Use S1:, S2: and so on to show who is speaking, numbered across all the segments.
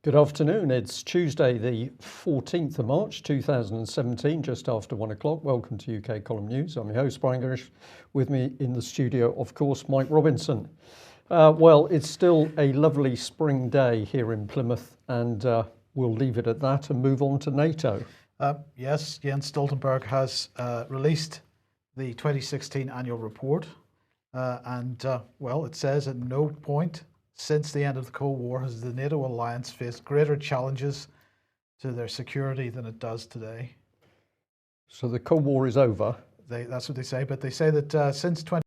S1: Good afternoon. It's Tuesday, the 14th of March 2017, just after 1 o'clock. Welcome to UK Column News. I'm your host, Brian Gerrish. With me in the studio, of course, Mike Robinson. Well, it's still a lovely spring day here in Plymouth, and we'll leave it at that and move on to NATO.
S2: Yes, Jens Stoltenberg has released the 2016 annual report, well, it says at no point since the end of the Cold War has the NATO alliance faced greater challenges to their security than it does today.
S1: So the Cold War is over.
S2: That's what they say, but they say that since 20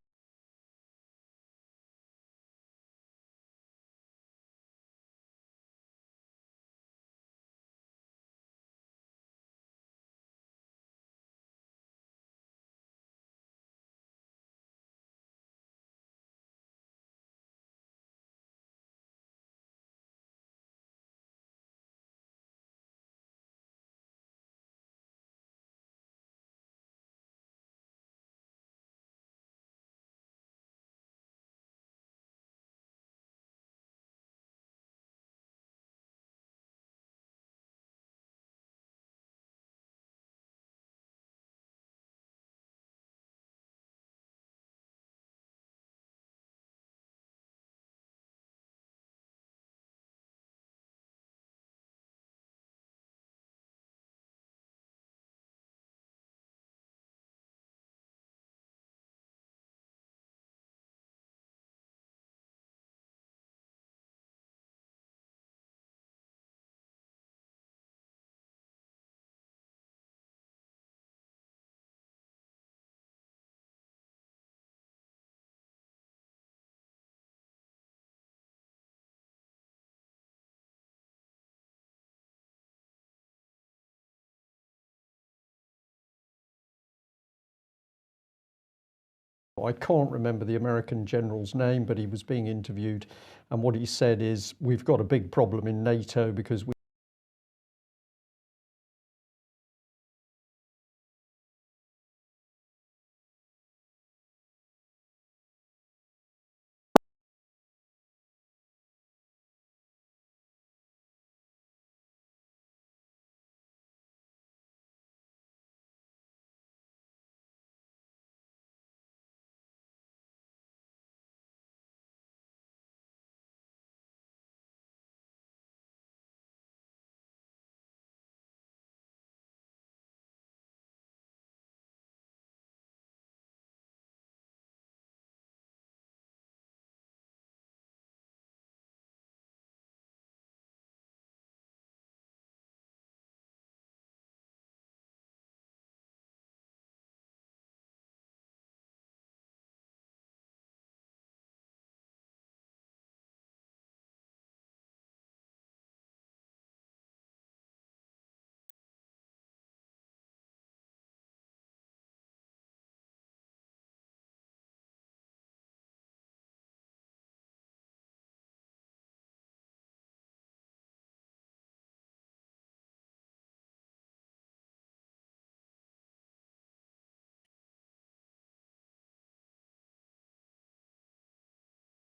S1: I can't remember the American general's name, but he was being interviewed, and what he said is, we've got a big problem in NATO because we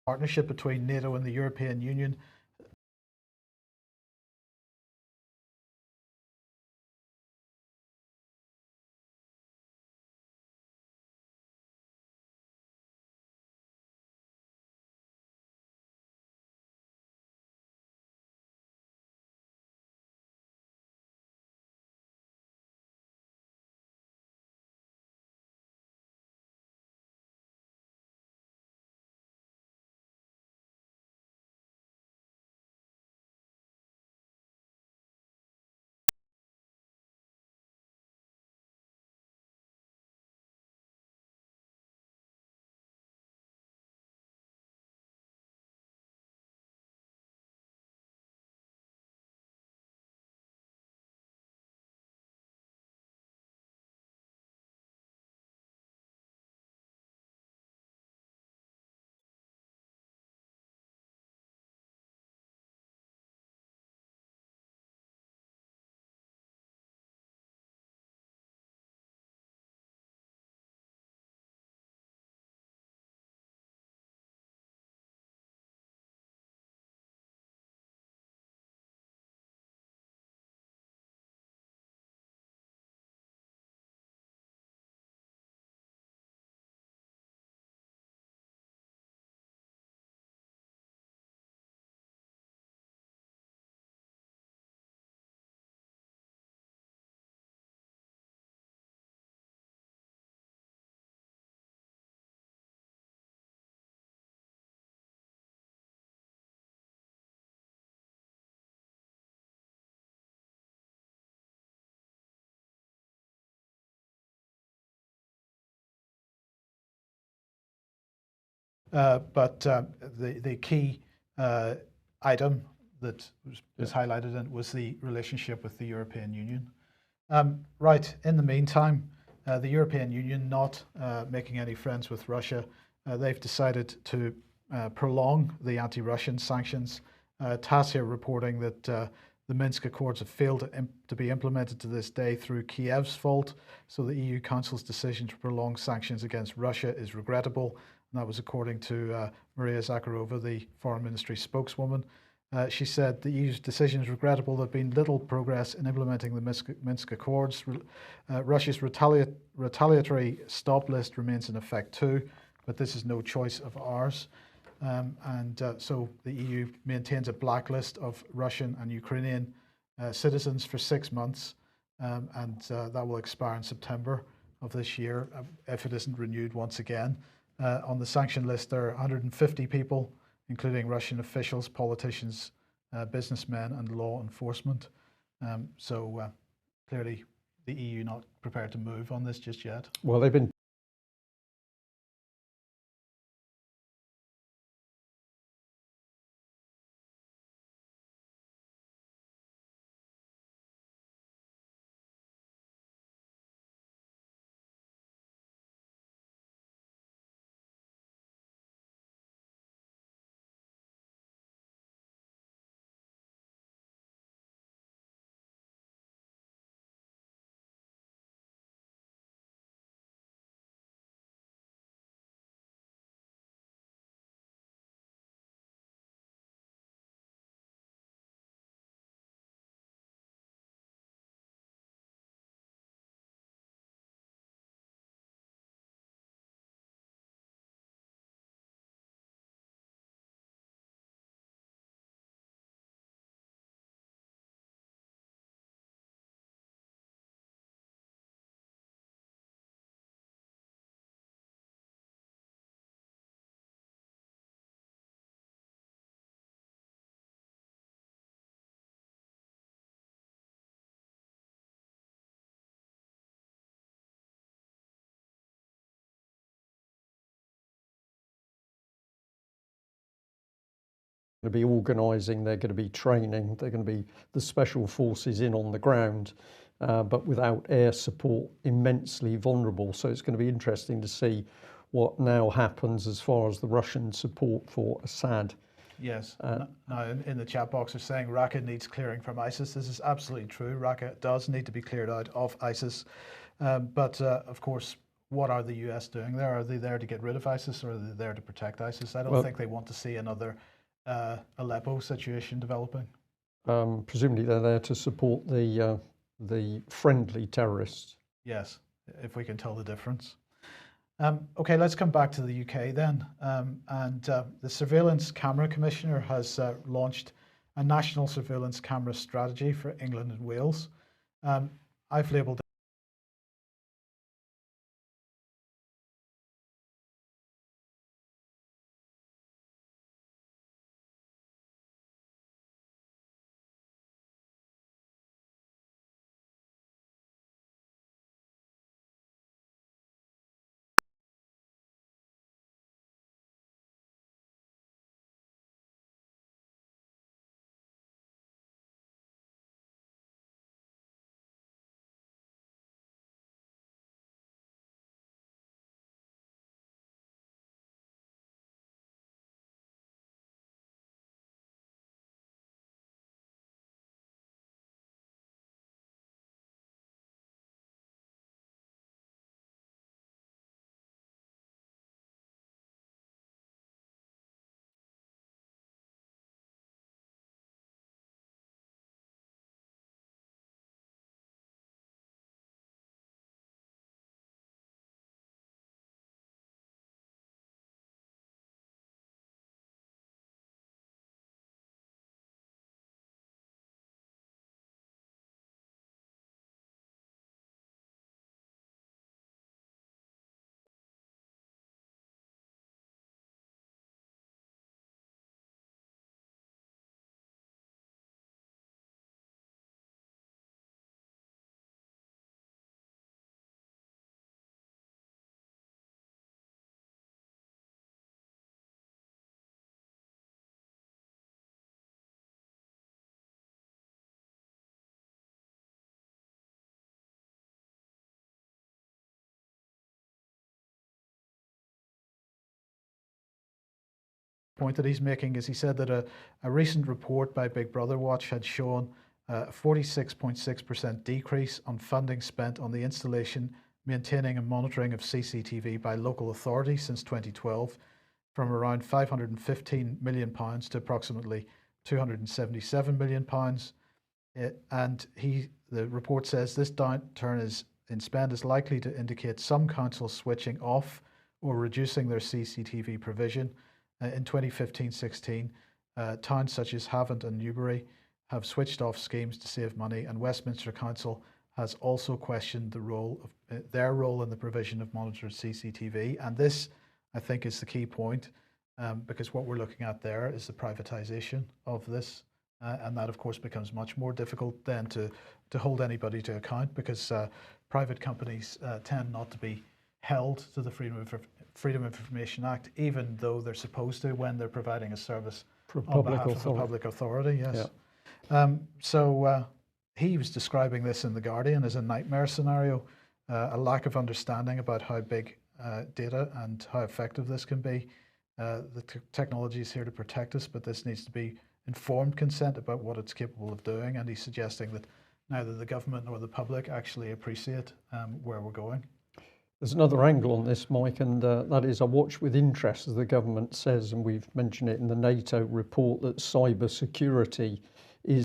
S2: partnership between NATO and the European Union The key item that was highlighted in was the relationship with the European Union. Right, in the meantime, the European Union not making any friends with Russia, they've decided to prolong the anti-Russian sanctions. TASS here reporting that the Minsk Accords have failed to be implemented to this day through Kiev's fault, so the EU Council's decision to prolong sanctions against Russia is regrettable. And that was according to Maria Zakharova, the Foreign Ministry spokeswoman. She said the EU's decision is regrettable. There has been little progress in implementing the Minsk Accords. Russia's retaliatory stop list remains in effect too, but this is no choice of ours. So the EU maintains a blacklist of Russian and Ukrainian citizens for 6 months, that will expire in September of this year if it isn't renewed once again. On the sanction list, there are 150 people, including Russian officials, politicians, businessmen, and law enforcement. Clearly, the EU not prepared to move on this just yet.
S1: Well, they've been going to be organising, they're going to be training, they're going to be the special forces in on the ground, but without air support, immensely vulnerable. So it's going to be interesting to see what now happens as far as the Russian support for Assad.
S2: Yes. Now, in the chat box, they're saying Raqqa needs clearing from ISIS. This is absolutely true. Raqqa does need to be cleared out of ISIS. Of course, what are the US doing there? Are they there to get rid of ISIS, or are they there to protect ISIS? I don't think they want to see another Aleppo situation developing.
S1: Presumably they're there to support the friendly terrorists.
S2: Yes, if we can tell the difference. Okay, let's come back to the UK then. The Surveillance Camera Commissioner has launched a national surveillance camera strategy for England and Wales. I've labelled point that he's making is he said that a recent report by Big Brother Watch had shown a 46.6% decrease on funding spent on the installation, maintaining and monitoring of CCTV by local authorities since 2012, from around £515 million to approximately £277 million. And the report says this downturn in spend is likely to indicate some councils switching off or reducing their CCTV provision. In 2015-16, towns such as Havant and Newbury have switched off schemes to save money, and Westminster Council has also questioned their role in the provision of monitored CCTV. And this, I think, is the key point, because what we're looking at there is the privatisation of this. And that, of course, becomes much more difficult then to hold anybody to account, because private companies tend not to be held to the Freedom of Information Act, even though they're supposed to when they're providing a service on behalf of a public authority. Yes. Yeah. He was describing this in The Guardian as a nightmare scenario, a lack of understanding about how big data and how effective this can be. The technology is here to protect us, but this needs to be informed consent about what it's capable of doing. And he's suggesting that neither the government nor the public actually appreciate where we're going.
S1: There's another angle on this, Mike, and that is I watch with interest, as the government says, and we've mentioned it in the NATO report, that cyber security is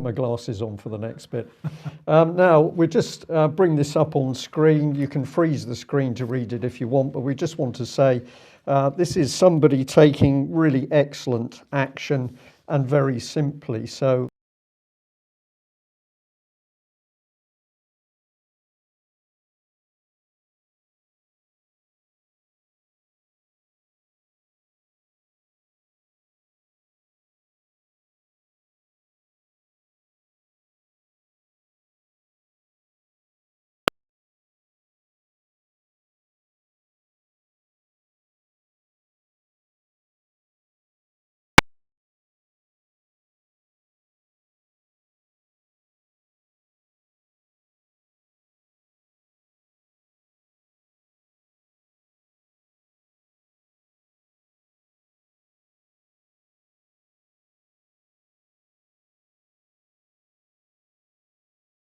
S1: my glasses on for the next bit. Now, we just bring this up on screen. You can freeze the screen to read it if you want, but we just want to say this is somebody taking really excellent action, and very simply. So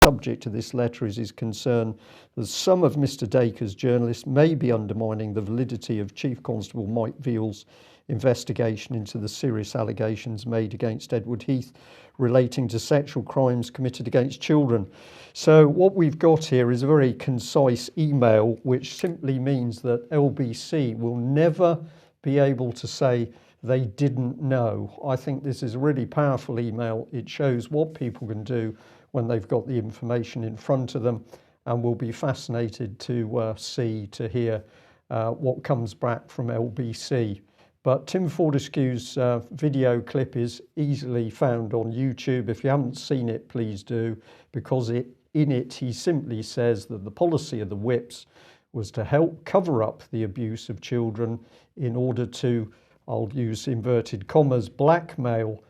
S1: subject to this letter is his concern that some of Mr Dacre's journalists may be undermining the validity of Chief Constable Mike Veal's investigation into the serious allegations made against Edward Heath relating to sexual crimes committed against children. So what we've got here is a very concise email, which simply means that LBC will never be able to say they didn't know. I think this is a really powerful email. It shows what people can do when they've got the information in front of them, and we'll be fascinated to see, to hear what comes back from LBC. But Tim Fortescue's video clip is easily found on YouTube. If you haven't seen it, please do, because in it he simply says that the policy of the whips was to help cover up the abuse of children in order to, I'll use inverted commas, blackmail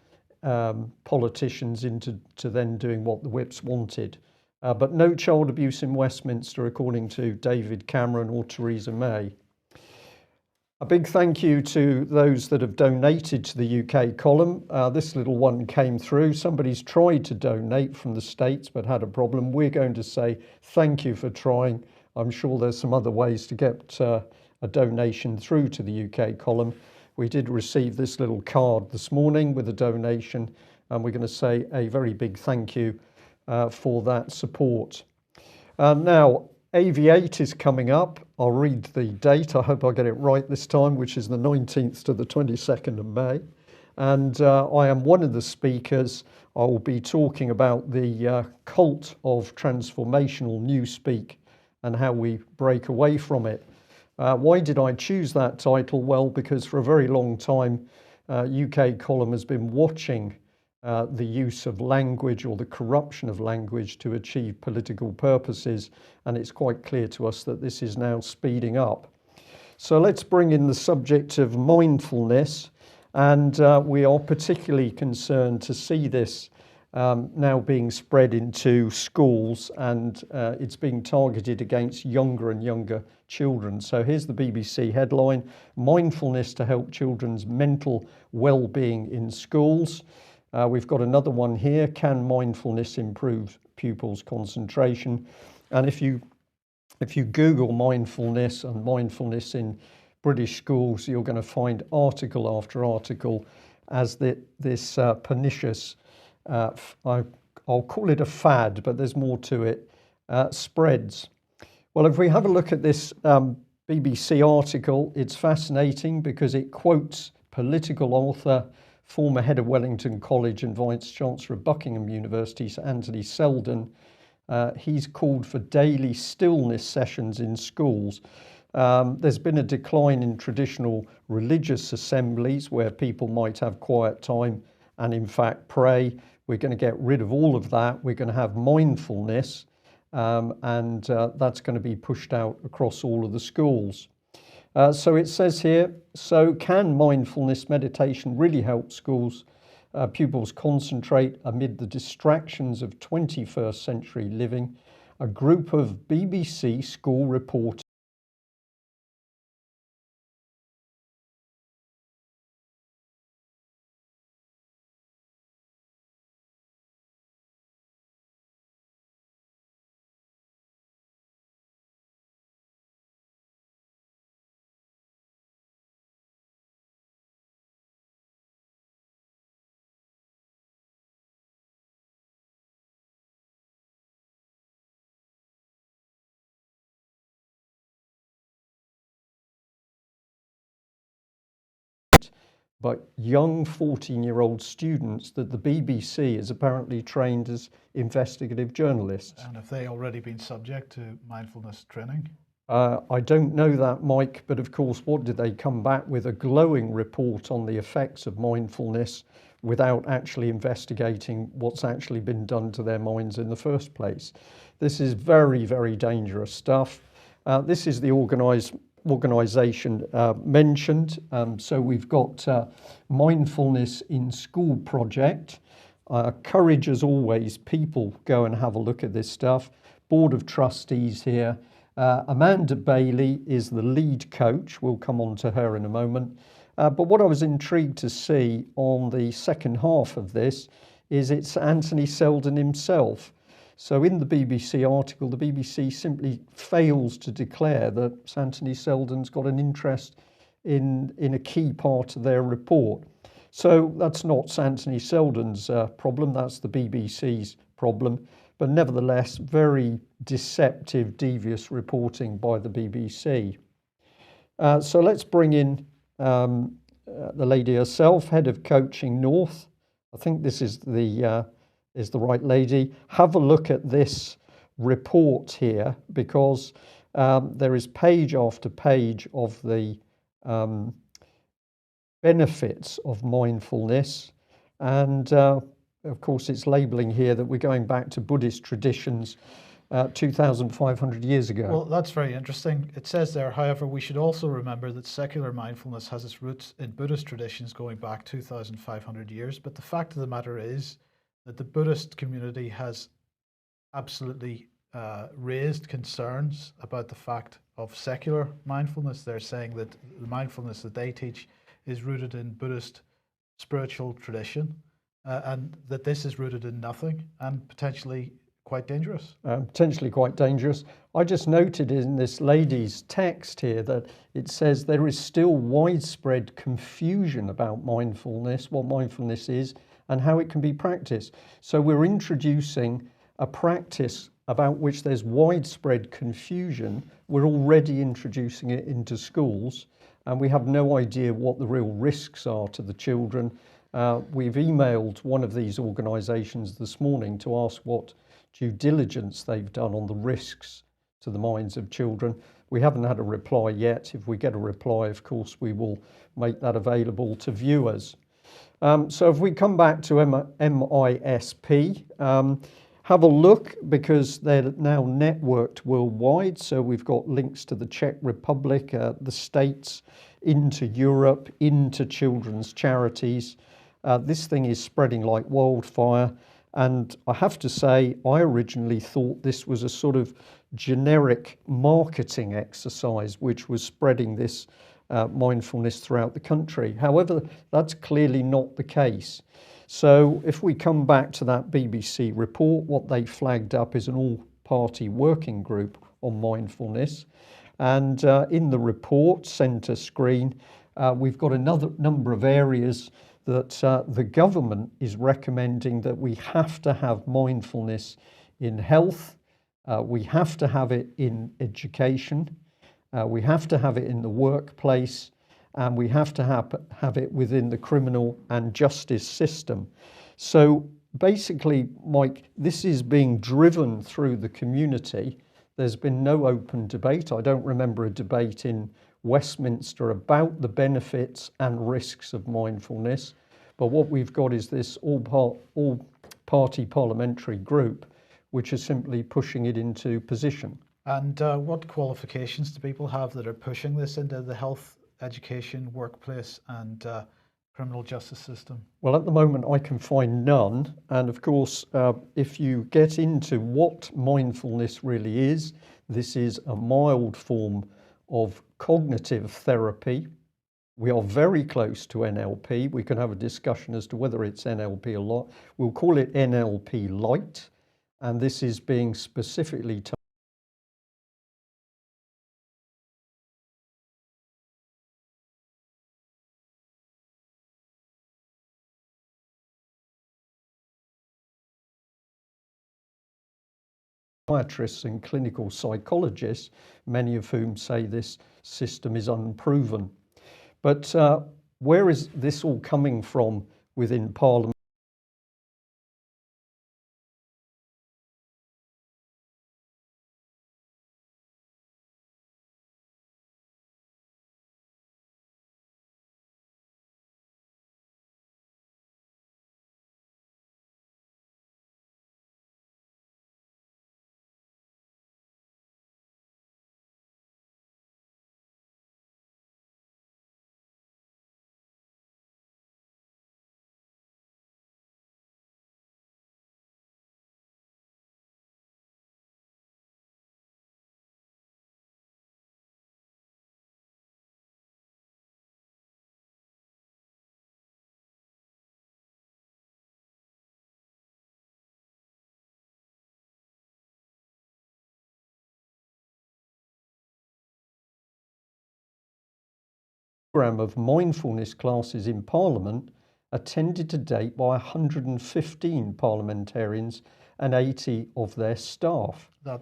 S1: politicians into then doing what the whips wanted. But no child abuse in Westminster, according to David Cameron or Theresa May. A big thank you to those that have donated to the UK column. This little one came through. Somebody's tried to donate from the States but had a problem. We're going to say thank you for trying. I'm sure there's some other ways to get a donation through to the UK column. We did receive this little card this morning with a donation, and we're going to say a very big thank you for that support. Now, AV8 is coming up. I'll read the date. I hope I get it right this time, which is the 19th to the 22nd of May. And I am one of the speakers. I will be talking about the cult of transformational newspeak and how we break away from it. Why did I choose that title? Well, because for a very long time, UK column has been watching the use of language or the corruption of language to achieve political purposes, and it's quite clear to us that this is now speeding up. So let's bring in the subject of mindfulness, and we are particularly concerned to see this now being spread into schools, and it's being targeted against younger and younger children. So here's the BBC headline: Mindfulness to help children's mental well-being in schools. We've got another one here: Can mindfulness improve pupils' concentration? And if you Google mindfulness and mindfulness in British schools, you're going to find article after article as this pernicious, I'll call it a fad, but there's more to it, spreads. Well, if we have a look at this BBC article, it's fascinating because it quotes political author, former head of Wellington College and Vice Chancellor of Buckingham University, Sir Anthony Seldon. He's called for daily stillness sessions in schools. There's been a decline in traditional religious assemblies where people might have quiet time and in fact pray. We're going to get rid of all of that. We're going to have mindfulness, and that's going to be pushed out across all of the schools. So it says here, so can mindfulness meditation really help schools, pupils concentrate amid the distractions of 21st century living? A group of BBC school reporters but young 14-year-old students that the BBC is apparently trained as investigative journalists.
S2: And have they already been subject to mindfulness training?
S1: I don't know that, Mike, but of course, what did they come back with? A glowing report on the effects of mindfulness without actually investigating what's actually been done to their minds in the first place. This is very, very dangerous stuff. This is the organisation mentioned. So we've got Mindfulness in School project. Courage as always. People go and have a look at this stuff. Board of Trustees here. Amanda Bailey is the lead coach. We'll come on to her in a moment. But what I was intrigued to see on the second half of this is it's Anthony Seldon himself. So in the BBC article, the BBC simply fails to declare that Anthony Seldon's got an interest in a key part of their report. So that's not Anthony Seldon's problem, that's the BBC's problem. But nevertheless, very deceptive, devious reporting by the BBC. So let's bring in the lady herself, Head of Coaching North. I think this is the right lady. Have a look at this report here, because There is page after page of the benefits of mindfulness, and of course it's labelling here that we're going back to Buddhist traditions 2,500 years ago.
S2: Well, that's very interesting. It says there, however, we should also remember that secular mindfulness has its roots in Buddhist traditions going back 2,500 years. But the fact of the matter is that the Buddhist community has absolutely raised concerns about the fact of secular mindfulness. They're saying that the mindfulness that they teach is rooted in Buddhist spiritual tradition, and that this is rooted in nothing and potentially quite dangerous.
S1: Potentially quite dangerous. I just noted in this lady's text here that it says there is still widespread confusion about mindfulness, what mindfulness is, and how it can be practiced. So we're introducing a practice about which there's widespread confusion. We're already introducing it into schools, and we have no idea what the real risks are to the children. We've emailed one of these organisations this morning to ask what due diligence they've done on the risks to the minds of children. We haven't had a reply yet. If we get a reply, of course, we will make that available to viewers. So if we come back to MISP, have a look, because they're now networked worldwide. So we've got links to the Czech Republic, the States, into Europe, into children's charities. This thing is spreading like wildfire. And I have to say, I originally thought this was a sort of generic marketing exercise which was spreading this mindfulness throughout the country. However, that's clearly not the case. So if we come back to that BBC report, what they flagged up is an all-party working group on mindfulness. And in the report, centre screen, we've got another number of areas that the government is recommending that we have to have mindfulness in health, we have to have it in education, we have to have it in the workplace, and we have to have it within the criminal and justice system. So basically, Mike, this is being driven through the community. There's been no open debate. I don't remember a debate in Westminster about the benefits and risks of mindfulness, but what we've got is this all-party parliamentary group which is simply pushing it into position.
S2: And what qualifications do people have that are pushing this into the health, education, workplace and criminal justice system?
S1: Well, at the moment I can find none, and of course if you get into what mindfulness really is, this is a mild form of cognitive therapy. We are very close to NLP. We can have a discussion as to whether it's NLP or not. We'll call it NLP Light, and this is being specifically psychiatrists and clinical psychologists, many of whom say this system is unproven. But where is this all coming from within Parliament? Program of mindfulness classes in Parliament attended to date by 115 parliamentarians and 80 of their staff.
S2: That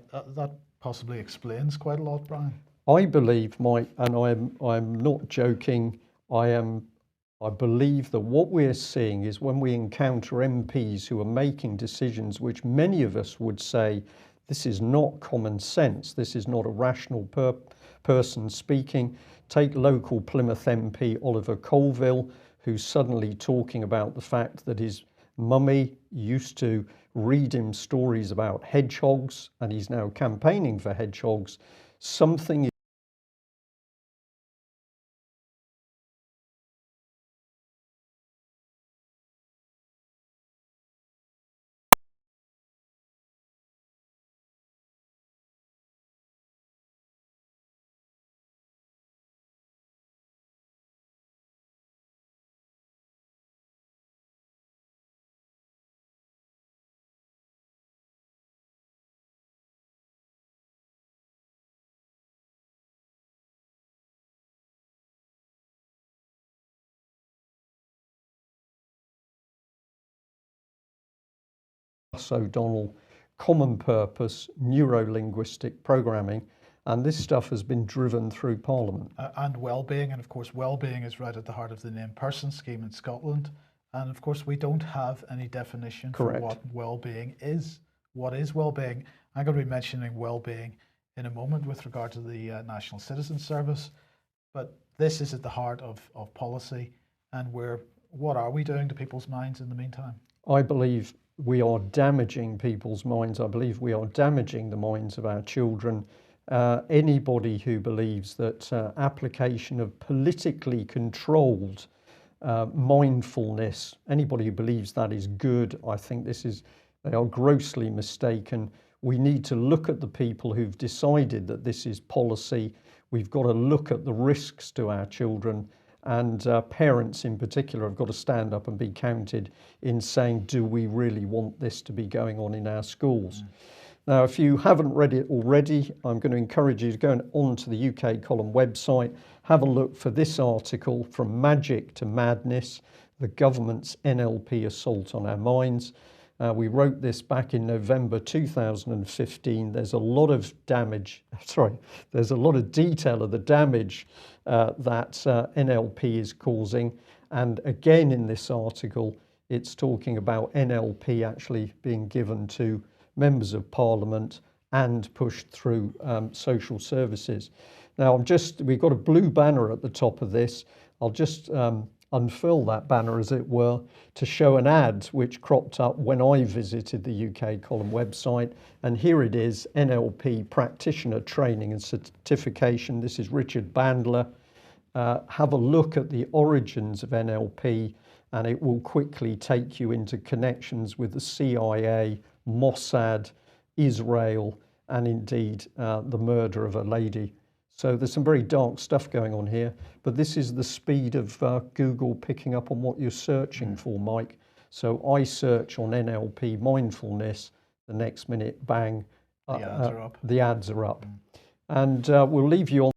S2: possibly explains quite a lot, Brian.
S1: I believe, Mike, and I'm not joking, I believe that what we're seeing is when we encounter MPs who are making decisions which many of us would say This is not common sense. This is not a rational person speaking. Take local Plymouth MP Oliver Colville, who's suddenly talking about the fact that his mummy used to read him stories about hedgehogs, and he's now campaigning for hedgehogs. Something O'Donnell, common purpose, neuro-linguistic programming, and this stuff has been driven through Parliament.
S2: And well-being, and of course well-being is right at the heart of the named person scheme in Scotland, and of course we don't have any definition
S1: Correct.
S2: for what well-being is. What is well-being? I'm going to be mentioning well-being in a moment with regard to the National Citizen Service, but this is at the heart of policy, and what are we doing to people's minds in the meantime?
S1: I believe we are damaging people's minds. I believe we are damaging the minds of our children. Anybody who believes that application of politically controlled mindfulness, anybody who believes that is good, I think they are grossly mistaken. We need to look at the people who've decided that this is policy. We've got to look at the risks to our children, and parents in particular have got to stand up and be counted in saying, do we really want this to be going on in our schools? Now, if you haven't read it already, I'm going to encourage you to go onto the UK Column website, have a look for this article, From Magic to Madness, the government's NLP assault on our minds. We wrote this back in November 2015. There's a lot of there's a lot of detail of the damage that NLP is causing. And again, in this article, it's talking about NLP actually being given to members of Parliament and pushed through social services. Now, we've got a blue banner at the top of this. I'll just unfurl that banner, as it were, to show an ad which cropped up when I visited the UK Column website. And here it is, NLP Practitioner Training and Certification. This is Richard Bandler. Have a look at the origins of NLP, and it will quickly take you into connections with the CIA, Mossad, Israel, and indeed the murder of a lady. So there's some very dark stuff going on here, but this is the speed of Google picking up on what you're searching for, Mike. So I search on NLP mindfulness, the next minute, bang,
S2: The ads are up.
S1: The ads are up. And we'll leave you on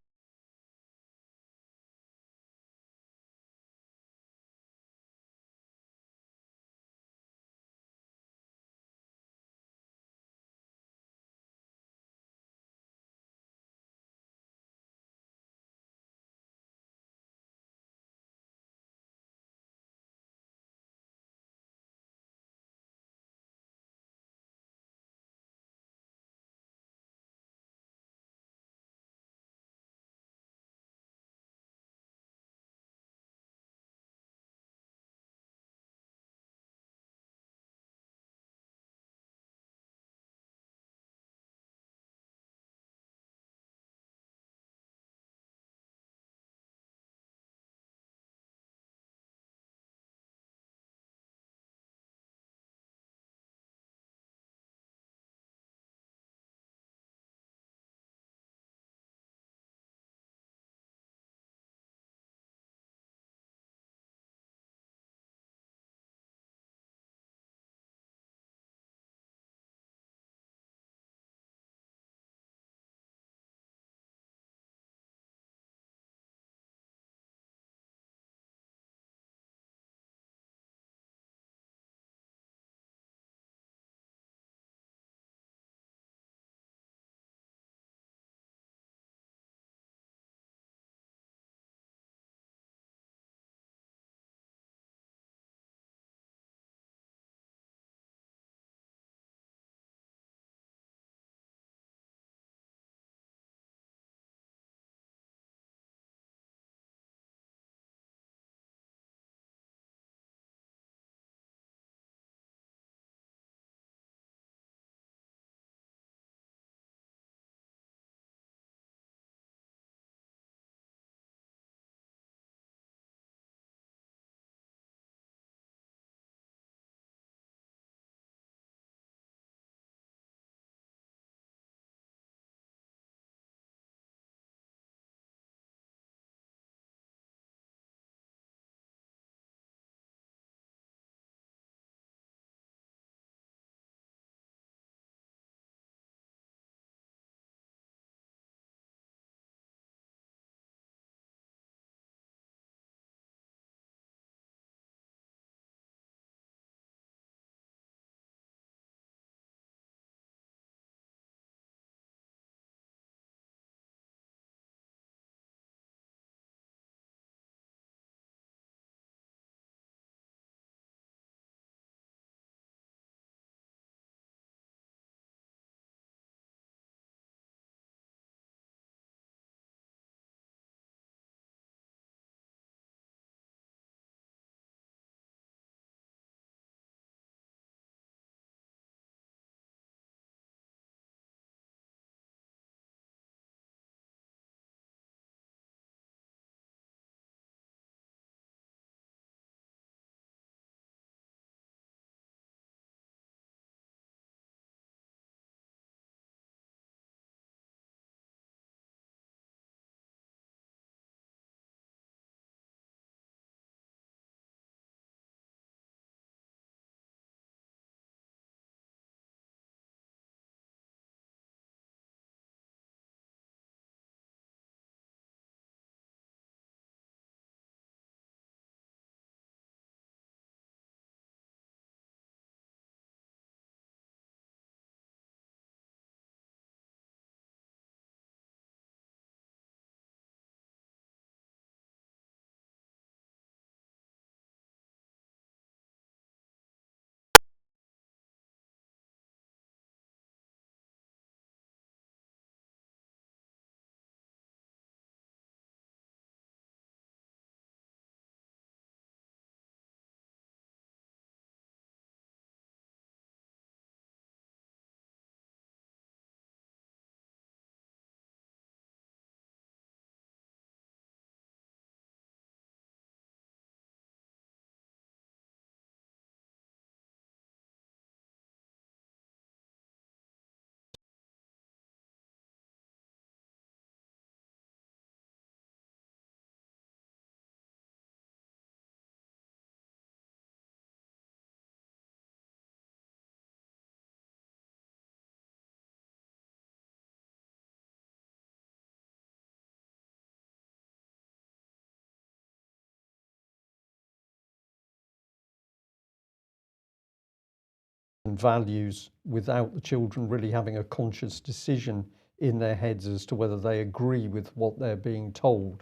S1: and values without the children really having a conscious decision in their heads as to whether they agree with what they're being told.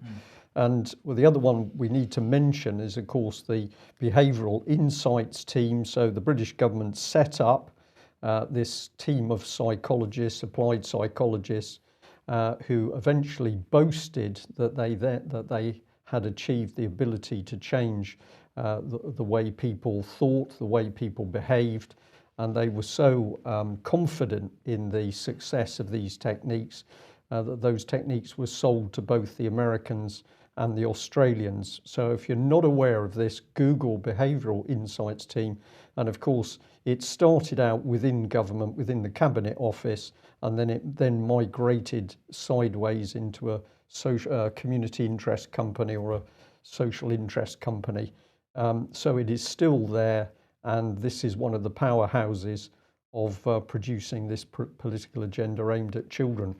S1: And well, the other one we need to mention is, of course, the Behavioural Insights team. So the British government set up this team of psychologists, applied psychologists, who eventually boasted that they had achieved the ability to change the way people thought, the way people behaved, and they were so confident in the success of these techniques that those techniques were sold to both the Americans and the Australians. So if you're not aware of this, Google Behavioural Insights team, and of course it started out within government, within the Cabinet Office, and then it then migrated sideways into a social community interest company or a social interest company. So it is still there, and this is one of the powerhouses of producing this political agenda aimed at children.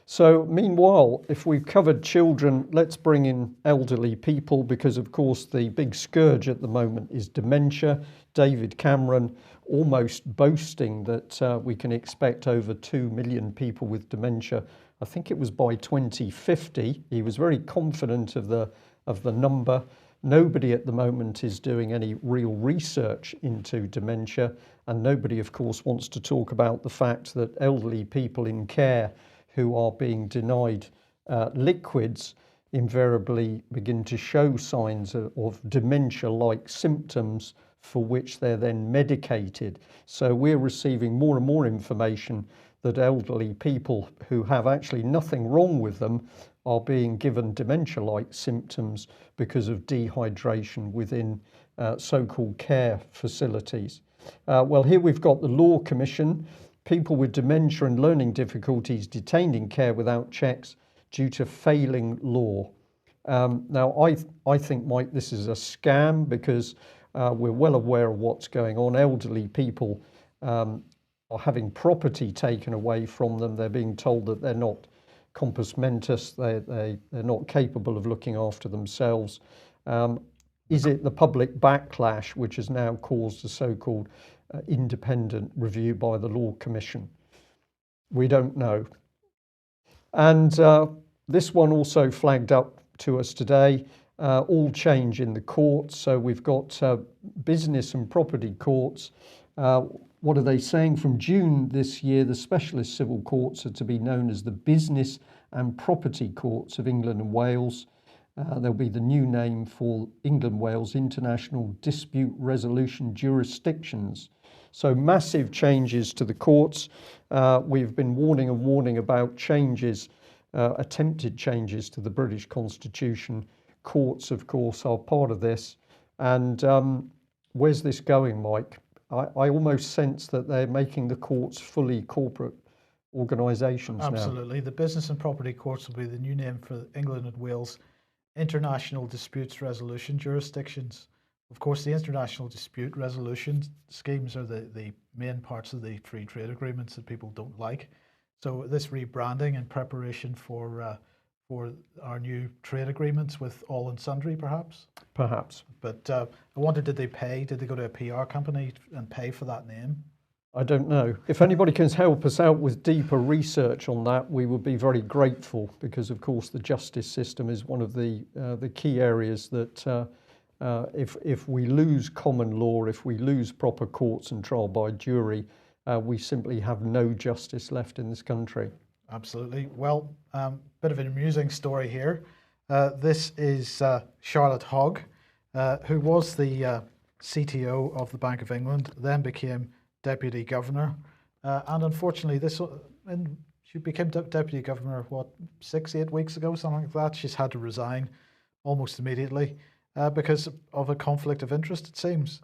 S1: So meanwhile, if we've covered children, let's bring in elderly people, because of course the big scourge at the moment is dementia. David Cameron almost boasting that we can expect over 2 million people with dementia. I think it was by 2050. He was very confident of the number. Nobody at the moment is doing any real research into dementia, and nobody of course wants to talk about the fact that elderly people in care who are being denied liquids invariably begin to show signs of dementia-like symptoms for which they're then medicated. So we're receiving more and more information that elderly people who have actually nothing wrong with them are being given dementia-like symptoms because of dehydration within so-called care facilities. Well, here we've got the Law Commission. People with dementia and learning difficulties detained in care without checks due to failing law. Now, I think, Mike, this is a scam, because we're well aware of what's going on. Elderly people are having property taken away from them. They're being told that they're not compos mentis, they're not capable of looking after themselves. Is it the public backlash which has now caused a so-called independent review by the Law Commission? We don't know. And this one also flagged up to us today, all change in the courts. So we've got business and property courts. What are they saying? From June this year, the specialist civil courts are to be known as the Business and Property Courts of England and Wales. There'll be the new name for England-Wales International Dispute Resolution Jurisdictions. So massive changes to the courts. We've been warning about changes, attempted changes to the British Constitution. Courts, of course, are part of this. And where's this going, Mike? I almost sense that they're making the courts fully corporate organisations now.
S2: Absolutely. The Business and Property Courts will be the new name for England and Wales International Disputes Resolution Jurisdictions. Of course, the international dispute resolution schemes are the main parts of the free trade agreements that people don't like. So this rebranding in preparation for our new trade agreements with all and sundry, perhaps?
S1: Perhaps.
S2: But I wonder, did they go to a PR company and pay for that name?
S1: I don't know. If anybody can help us out with deeper research on that, we would be very grateful, because of course the justice system is one of the key areas that if we lose common law, if we lose proper courts and trial by jury, we simply have no justice left in this country.
S2: Absolutely. Well, bit of an amusing story here. This is Charlotte Hogg, who was the CTO of the Bank of England, then became Deputy Governor, and unfortunately she became Deputy Governor, 6-8 weeks ago, something like that. She's had to resign almost immediately because of a conflict of interest, it seems.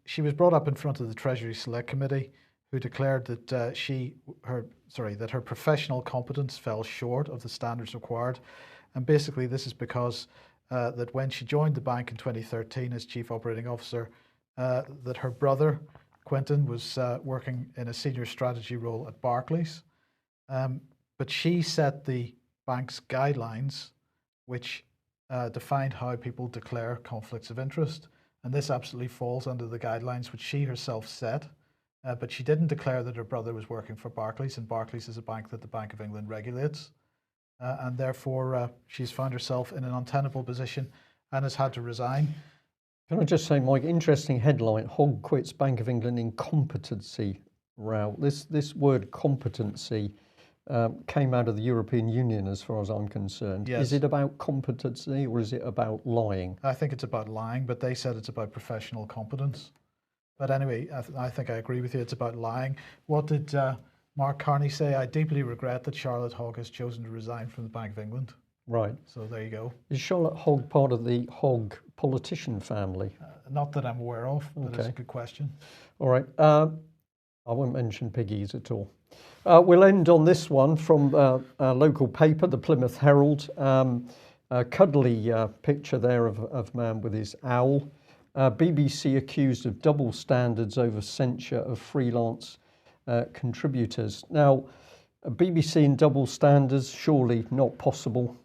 S2: She was brought up in front of the Treasury Select Committee, who declared that that her professional competence fell short of the standards required, and basically this is because that when she joined the bank in 2013 as Chief Operating Officer, that her brother Quentin was working in a senior strategy role at Barclays, but she set the bank's guidelines, which defined how people declare conflicts of interest. and this absolutely falls under the guidelines which she herself set. But she didn't declare that her brother was working for Barclays, and Barclays is a bank that the Bank of England regulates. And therefore, she's found herself in an untenable position and has had to resign.
S1: Can I just say, Mike, interesting headline, Hogg quits Bank of England incompetency row. This word competency came out of the European Union as far as I'm concerned.
S2: Yes.
S1: Is it about competency or is it about lying?
S2: I think it's about lying, but they said it's about professional competence. But anyway, I think I agree with you, it's about lying. What did Mark Carney say? I deeply regret that Charlotte Hogg has chosen to resign from the Bank of England.
S1: Right.
S2: So there you go.
S1: Is Charlotte Hogg part of the Hogg politician family?
S2: Not that I'm aware of, but it's a
S1: Okay.
S2: good question.
S1: All right. I won't mention piggies at all. We'll end on this one from our local paper, the Plymouth Herald. A cuddly picture there of a man with his owl. BBC accused of double standards over censure of freelance contributors. Now, BBC and double standards, surely not possible.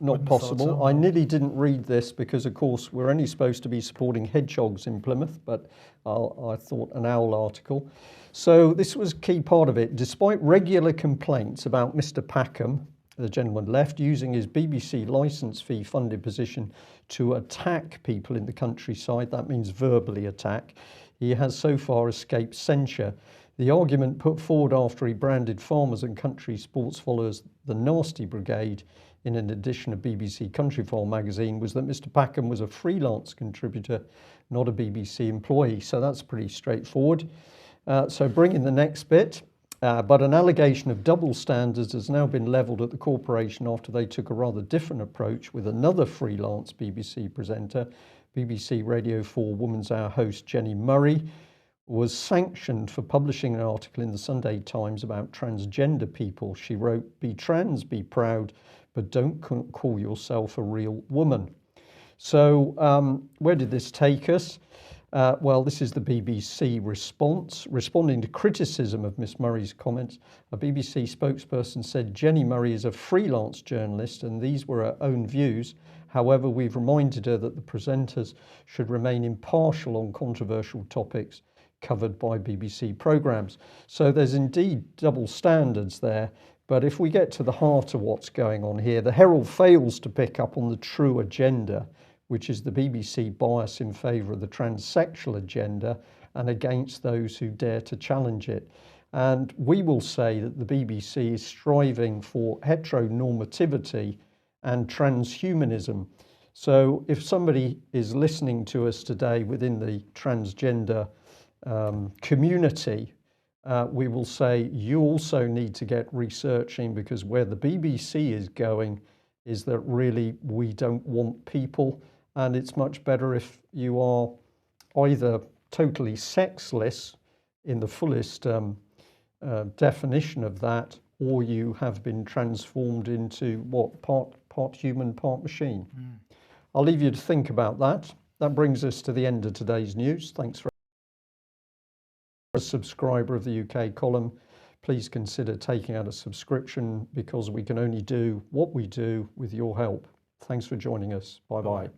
S1: Not
S2: Wouldn't have thought
S1: possible.
S2: so,
S1: I
S2: no.
S1: nearly didn't read this because, of course, we're only supposed to be supporting hedgehogs in Plymouth, but I thought an owl article. So this was a key part of it. Despite regular complaints about Mr. Packham, the gentleman left, using his BBC licence fee funded position to attack people in the countryside, that means verbally attack, he has so far escaped censure. The argument put forward after he branded farmers and country sports followers the Nasty Brigade in an edition of BBC Countryfile magazine was that Mr. Packham was a freelance contributor, not a BBC employee. So that's pretty straightforward. So bring in the next bit. But an allegation of double standards has now been levelled at the corporation after they took a rather different approach with another freelance BBC presenter. BBC Radio 4 Woman's Hour host Jenny Murray was sanctioned for publishing an article in the Sunday Times about transgender people. She wrote, "Be trans, be proud, but don't call yourself a real woman." So where did this take us? Well, this is the BBC response. Responding to criticism of Miss Murray's comments, a BBC spokesperson said Jenny Murray is a freelance journalist and these were her own views. However, we've reminded her that the presenters should remain impartial on controversial topics covered by BBC programmes. So there's indeed double standards there. But if we get to the heart of what's going on here, the Herald fails to pick up on the true agenda, which is the BBC bias in favour of the transsexual agenda and against those who dare to challenge it. And we will say that the BBC is striving for heteronormativity and transhumanism. So if somebody is listening to us today within the transgender community, we will say you also need to get researching, because where the BBC is going is that really we don't want people. And it's much better if you are either totally sexless in the fullest definition of that, or you have been transformed into what, part human, part machine. I'll leave you to think about that. That brings us to the end of today's news. Thanks for a subscriber of the UK column. Please consider taking out a subscription, because we can only do what we do with your help. Thanks for joining us. Bye-bye.